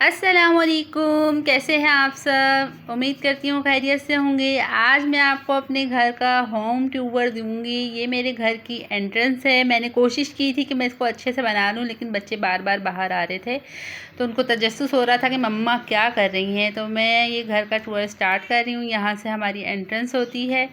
अस्सलामुअलैकुम, कैसे हैं आप सब। उम्मीद करती हूँ खैरियत से होंगे। आज मैं आपको अपने घर का होम टूर दूंगी। ये मेरे घर की एंट्रेंस है। मैंने कोशिश की थी कि मैं इसको अच्छे से बना लूँ, लेकिन बच्चे बार बार बाहर आ रहे थे तो उनको तजस्सुस हो रहा था कि मम्मा क्या कर रही हैं। तो मैं ये घर का टूर स्टार्ट कर रही हूँ। यहाँ से हमारी एंट्रेंस होती है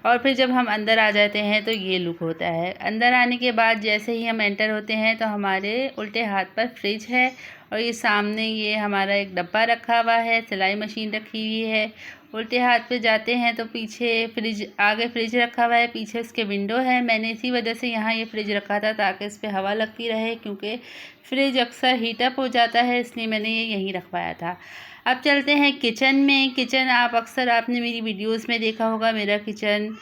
और फिर जब हम अंदर आ जाते हैं तो ये लुक होता है। अंदर आने के बाद जैसे ही हम एंटर होते हैं तो हमारे उल्टे हाथ पर फ्रिज है और ये सामने ये हमारा एक डब्बा रखा हुआ है, सिलाई मशीन रखी हुई है। उल्टे हाथ पे जाते हैं तो पीछे फ्रिज, आगे फ्रिज रखा हुआ है, पीछे उसके विंडो है। मैंने इसी वजह से यहाँ ये फ्रिज रखा था ताकि इस पर हवा लगती रहे, क्योंकि फ्रिज अक्सर हीटअप हो जाता है, इसलिए मैंने ये यहीं रखवाया था। अब चलते हैं किचन में। किचन आपने मेरी वीडियोस में देखा होगा मेरा किचन।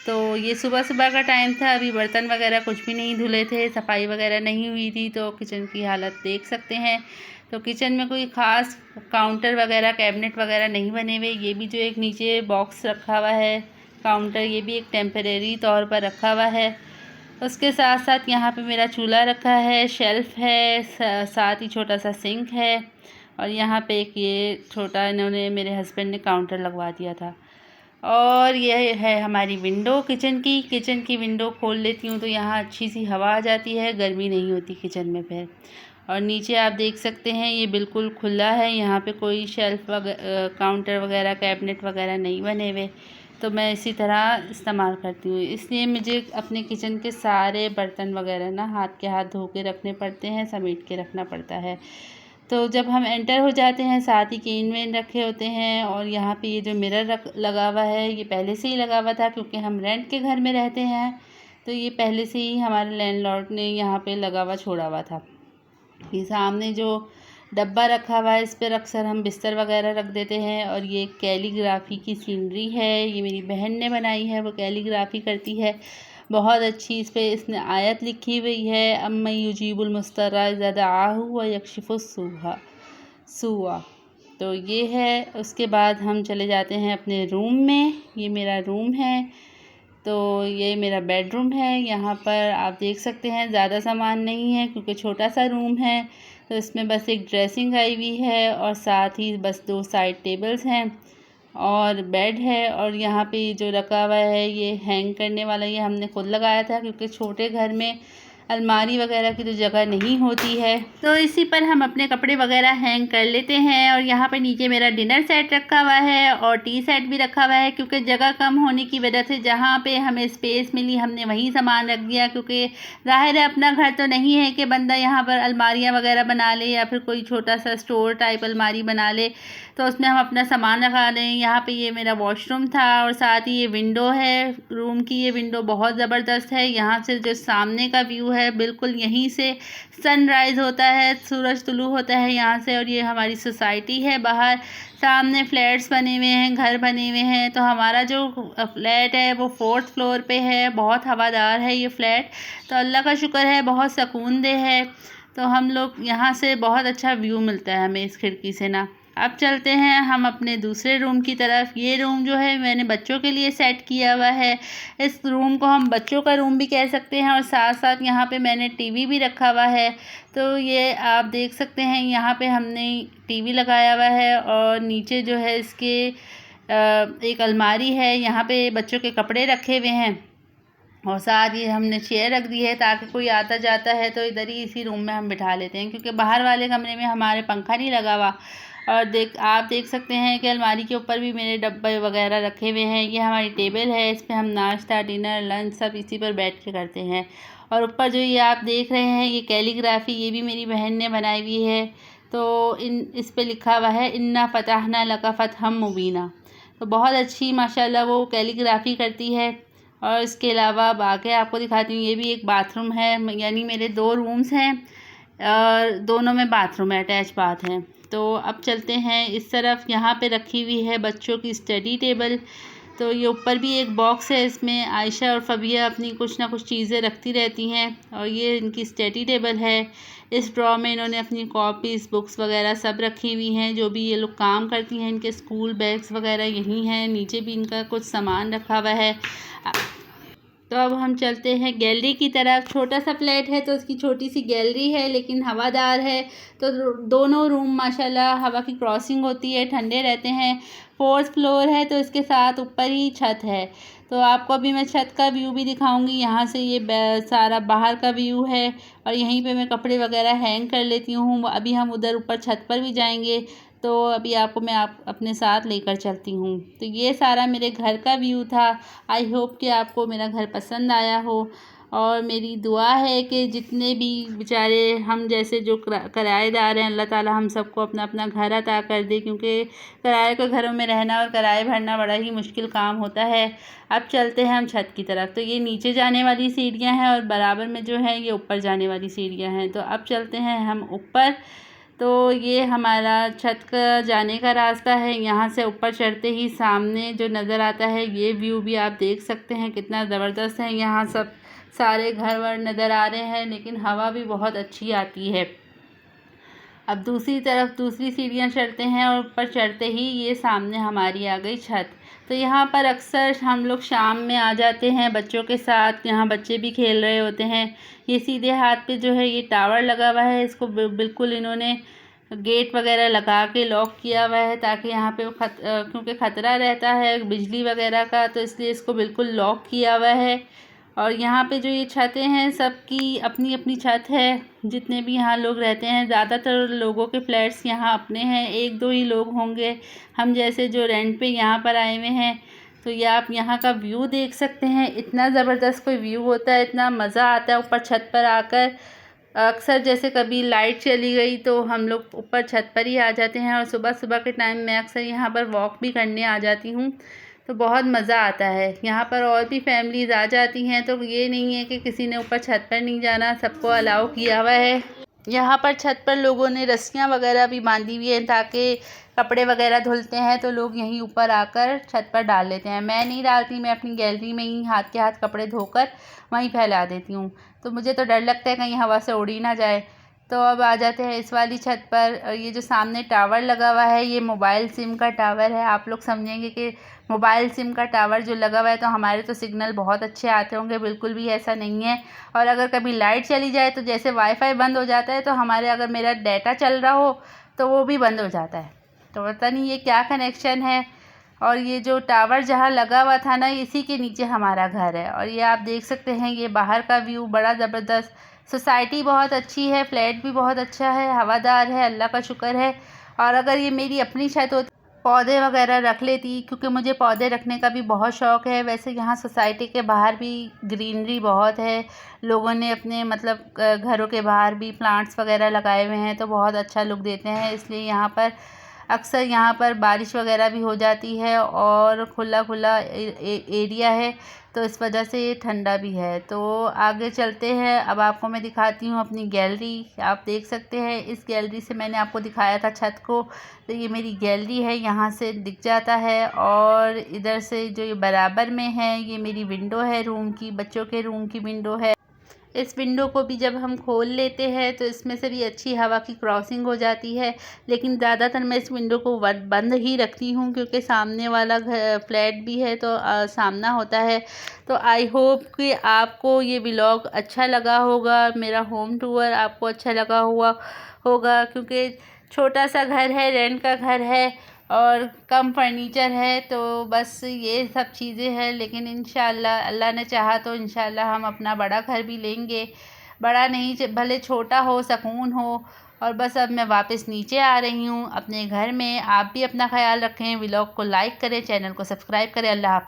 तो ये सुबह सुबह का टाइम था, अभी बर्तन वगैरह कुछ भी नहीं धुले थे, सफाई वगैरह नहीं हुई थी, तो किचन की हालत देख सकते हैं। तो किचन में कोई ख़ास काउंटर वगैरह, कैबिनेट वगैरह नहीं बने हुए। ये भी जो एक नीचे बॉक्स रखा हुआ है काउंटर, ये भी एक टेम्परेरी तौर पर रखा हुआ है। उसके साथ साथ यहाँ पे मेरा चूल्हा रखा है, शेल्फ़ है, साथ ही छोटा सा सिंक है और यहाँ पे एक ये छोटा इन्होंने मेरे हस्बैंड ने काउंटर लगवा दिया था। और यह है हमारी विंडो किचन की विंडो खोल लेती हूँ तो यहाँ अच्छी सी हवा आ जाती है, गर्मी नहीं होती किचन में फिर। और नीचे आप देख सकते हैं ये बिल्कुल खुला है, यहाँ पे कोई शेल्फ़ काउंटर वगैरह, कैबिनेट वगैरह नहीं बने हुए। तो मैं इसी तरह इस्तेमाल करती हूँ, इसलिए मुझे अपने किचन के सारे बर्तन वगैरह ना हाथ के हाथ धो के रखने पड़ते हैं, समेट के रखना पड़ता है। तो जब हम एंटर हो जाते हैं साथ ही केन वेन रखे होते हैं। और यहाँ पे ये जो मिरर लगा हुआ है ये पहले से ही लगा हुआ था, क्योंकि हम रेंट के घर में रहते हैं तो ये पहले से ही हमारे लैंडलॉर्ड ने यहाँ पे लगा हुआ छोड़ा हुआ था। ये सामने जो डब्बा रखा हुआ है इस पर अक्सर हम बिस्तर वगैरह रख देते हैं। और ये कैलीग्राफी की सीनरी है, ये मेरी बहन ने बनाई है, वो कैलीग्राफी करती है बहुत अच्छी। इस पे इसने आयत लिखी हुई है, अम्मा युजीबुल मुस्तर्रा इज़ा दआहु व यक्शिफुस सुआ। तो ये है। उसके बाद हम चले जाते हैं अपने रूम में। ये मेरा रूम है, तो ये मेरा बेडरूम है। यहाँ पर आप देख सकते हैं ज़्यादा सामान नहीं है क्योंकि छोटा सा रूम है। तो इसमें बस एक ड्रेसिंग आई हुई है और साथ ही बस 2 साइड टेबल्स हैं और बेड है। और यहाँ पे जो रखा हुआ है ये हैंग करने वाला, ये हमने खुद लगाया था क्योंकि छोटे घर में अलमारी वगैरह की तो जगह नहीं होती है, तो इसी पर हम अपने कपड़े वगैरह हैंग कर लेते हैं। और यहाँ पे नीचे मेरा डिनर सेट रखा हुआ है और टी सेट भी रखा हुआ है, क्योंकि जगह कम होने की वजह से जहाँ पे हमें स्पेस मिली हमने वहीं सामान रख दिया, क्योंकि ज़ाहिर है अपना घर तो नहीं है कि बंदा यहाँ पर अलमारियाँ वगैरह बना ले या फिर कोई छोटा सा स्टोर टाइप अलमारी बना ले तो उसमें हम अपना सामान रखा लें। यहाँ पे ये मेरा वॉशरूम था और साथ ही ये विंडो है रूम की। ये विंडो बहुत ज़बरदस्त है, यहाँ से जो सामने का व्यू है बिल्कुल यहीं से सनराइज़ होता है, सूरज तुलू होता है यहाँ से। और ये हमारी सोसाइटी है, बाहर सामने फ्लैट्स बने हुए हैं, घर बने हुए हैं। तो हमारा जो फ्लैट है वो 4th फ्लोर पे है, बहुत हवादार है ये फ्लैट। तो अल्लाह का शुक्र है, बहुत सुकूनदेह है। तो हम लोग यहाँ से बहुत अच्छा व्यू मिलता है हमें इस खिड़की से ना। अब चलते हैं हम अपने दूसरे रूम की तरफ। ये रूम जो है मैंने बच्चों के लिए सेट किया हुआ है। इस रूम को हम बच्चों का रूम भी कह सकते हैं और साथ साथ यहाँ पे मैंने टीवी भी रखा हुआ है। तो ये आप देख सकते हैं यहाँ पे हमने टीवी लगाया हुआ है और नीचे जो है इसके एक अलमारी है, यहाँ पे बच्चों के कपड़े रखे हुए हैं और साथ ही हमने चेयर रख दी है ताकि कोई आता जाता है तो इधर ही इसी रूम में हम बिठा लेते हैं, क्योंकि बाहर वाले कमरे में हमारे पंखा नहीं लगा हुआ। और आप देख सकते हैं कि अलमारी के ऊपर भी मेरे डब्बे वगैरह रखे हुए हैं। ये हमारी टेबल है, इस पर हम नाश्ता, डिनर, लंच सब इसी पर बैठ के करते हैं। और ऊपर जो ये आप देख रहे हैं ये कैलीग्राफी, ये भी मेरी बहन ने बनाई हुई है। तो इस पर लिखा हुआ है इन्ना फ़तहना लका फ़तहम मुबीना। तो बहुत अच्छी माशाल्लाह वो कैलीग्राफी करती है। और इसके अलावा बाकी आपको दिखाती हूँ, ये भी एक बाथरूम है, यानी मेरे 2 रूम्स हैं और दोनों में बाथरूम है, अटैच बाथ है। तो अब चलते हैं इस तरफ। यहाँ पे रखी हुई है बच्चों की स्टडी टेबल। तो ये ऊपर भी एक बॉक्स है, इसमें आयशा और फ़बिया अपनी कुछ ना कुछ चीज़ें रखती रहती हैं और ये इनकी स्टडी टेबल है। इस ड्रॉ में इन्होंने अपनी कॉपीज़, बुक्स वगैरह सब रखी हुई हैं, जो भी ये लोग काम करती हैं। इनके स्कूल बैग्स वगैरह यहीं हैं, नीचे भी इनका कुछ सामान रखा हुआ है। तो अब हम चलते हैं गैलरी की तरफ। छोटा सा फ्लैट है तो उसकी छोटी सी गैलरी है, लेकिन हवादार है, तो दोनों रूम माशाल्लाह हवा की क्रॉसिंग होती है, ठंडे रहते हैं। 4th फ्लोर है तो इसके साथ ऊपर ही छत है। तो आपको अभी मैं छत का व्यू भी दिखाऊंगी। यहाँ से ये सारा बाहर का व्यू है, और यहीं पे मैं कपड़े वगैरह हैंग कर लेती हूँ। अभी हम उधर ऊपर छत पर भी जाएंगे, तो अभी आपको मैं अपने साथ लेकर चलती हूँ। तो ये सारा मेरे घर का व्यू था। आई होप कि आपको मेरा घर पसंद आया हो, और मेरी दुआ है कि जितने भी बेचारे हम जैसे जो किराएदार हैं, अल्लाह ताला हम सबको अपना अपना घर अता कर दे, क्योंकि किराए के घरों में रहना और किराए भरना बड़ा ही मुश्किल काम होता है। अब चलते हैं हम छत की तरफ। तो ये नीचे जाने वाली सीढ़ियाँ हैं, और बराबर में जो है ये ऊपर जाने वाली सीढ़ियाँ हैं। तो अब चलते हैं हम ऊपर। तो ये हमारा छत का जाने का रास्ता है। यहाँ से ऊपर चढ़ते ही सामने जो नज़र आता है ये व्यू भी आप देख सकते हैं, कितना ज़बरदस्त है। यहाँ सब सारे घर वर नज़र आ रहे हैं, लेकिन हवा भी बहुत अच्छी आती है। अब दूसरी तरफ दूसरी सीढ़ियाँ चढ़ते हैं, और ऊपर चढ़ते ही ये सामने हमारी आ गई छत। तो यहाँ पर अक्सर हम लोग शाम में आ जाते हैं बच्चों के साथ। यहाँ बच्चे भी खेल रहे होते हैं। ये सीधे हाथ पे जो है ये टावर लगा हुआ है, इसको बिल्कुल इन्होंने गेट वगैरह लगा के लॉक किया हुआ है, ताकि यहाँ पे क्योंकि ख़तरा रहता है बिजली वगैरह का, तो इसलिए इसको बिल्कुल लॉक किया हुआ है। और यहाँ पे जो ये छतें हैं सबकी अपनी अपनी छत है। जितने भी यहाँ लोग रहते हैं, ज़्यादातर लोगों के फ्लैट्स यहाँ अपने हैं, 1-2 ही लोग होंगे हम जैसे जो रेंट पे यहाँ पर आए हुए हैं। तो ये आप यहाँ का व्यू देख सकते हैं, इतना ज़बरदस्त कोई व्यू होता है, इतना मज़ा आता है ऊपर छत पर आकर। अक्सर जैसे कभी लाइट चली गई तो हम लोग ऊपर छत पर ही आ जाते हैं, और सुबह सुबह के टाइम मैं अक्सर यहाँ पर वॉक भी करने आ जाती हूँ। तो बहुत मज़ा आता है। यहाँ पर और भी फैमिलीज़ आ जाती हैं, तो ये नहीं है कि किसी ने ऊपर छत पर नहीं जाना, सबको अलाउ किया हुआ है। यहाँ पर छत पर लोगों ने रस्सियाँ वगैरह भी बांधी हुई हैं, ताकि कपड़े वगैरह धुलते हैं तो लोग यहीं ऊपर आकर छत पर डाल लेते हैं। मैं नहीं डालती, मैं अपनी गैलरी में ही हाथ के हाथ कपड़े धोकर वहीं फैला देती हूँ। तो मुझे तो डर लगता है कहीं हवा से उड़ ही ना जाए। तो अब आ जाते हैं इस वाली छत पर। और ये जो सामने टावर लगा हुआ है ये मोबाइल सिम का टावर है। आप लोग समझेंगे कि मोबाइल सिम का टावर जो लगा हुआ है तो हमारे तो सिग्नल बहुत अच्छे आते होंगे, बिल्कुल भी ऐसा नहीं है। और अगर कभी लाइट चली जाए तो जैसे वाईफाई बंद हो जाता है, तो हमारे अगर मेरा डाटा चल रहा हो तो वो भी बंद हो जाता है। तो पता नहीं ये क्या कनेक्शन है। और ये जो टावर जहाँ लगा हुआ था ना, इसी के नीचे हमारा घर है। और ये आप देख सकते हैं ये बाहर का व्यू बड़ा ज़बरदस्त। सोसाइटी बहुत अच्छी है, फ्लैट भी बहुत अच्छा है, हवादार है, अल्लाह का शुक्र है। और अगर ये मेरी अपनी छत होती पौधे वगैरह रख लेती, क्योंकि मुझे पौधे रखने का भी बहुत शौक़ है। वैसे यहाँ सोसाइटी के बाहर भी ग्रीनरी बहुत है, लोगों ने अपने मतलब घरों के बाहर भी प्लांट्स वगैरह लगाए हुए हैं, तो बहुत अच्छा लुक देते हैं। इसलिए यहाँ पर अक्सर यहाँ पर बारिश वगैरह भी हो जाती है, और खुला खुला एरिया है, तो इस वजह से ये ठंडा भी है। तो आगे चलते हैं। अब आपको मैं दिखाती हूँ अपनी गैलरी। आप देख सकते हैं इस गैलरी से मैंने आपको दिखाया था छत को, तो ये मेरी गैलरी है, यहाँ से दिख जाता है। और इधर से जो ये बराबर में है ये मेरी विंडो है रूम की, बच्चों के रूम की विंडो है। इस विंडो को भी जब हम खोल लेते हैं तो इसमें से भी अच्छी हवा की क्रॉसिंग हो जाती है, लेकिन ज़्यादातर मैं इस विंडो को बंद ही रखती हूँ, क्योंकि सामने वाला घर फ्लैट भी है तो सामना होता है। तो आई होप कि आपको ये व्लॉग अच्छा लगा होगा, मेरा होम टूर आपको अच्छा लगा होगा, क्योंकि छोटा सा घर है, रेंट का घर है, और कम फर्नीचर है, तो बस ये सब चीज़ें हैं। लेकिन इंशाल्लाह अल्लाह ने चाहा तो इंशाल्लाह हम अपना बड़ा घर भी लेंगे। बड़ा नहीं, भले छोटा हो, सुकून हो। और बस अब मैं वापस नीचे आ रही हूँ अपने घर में। आप भी अपना ख्याल रखें, व्लॉग को लाइक करें, चैनल को सब्सक्राइब करें। अल्लाह हाफ़िज़।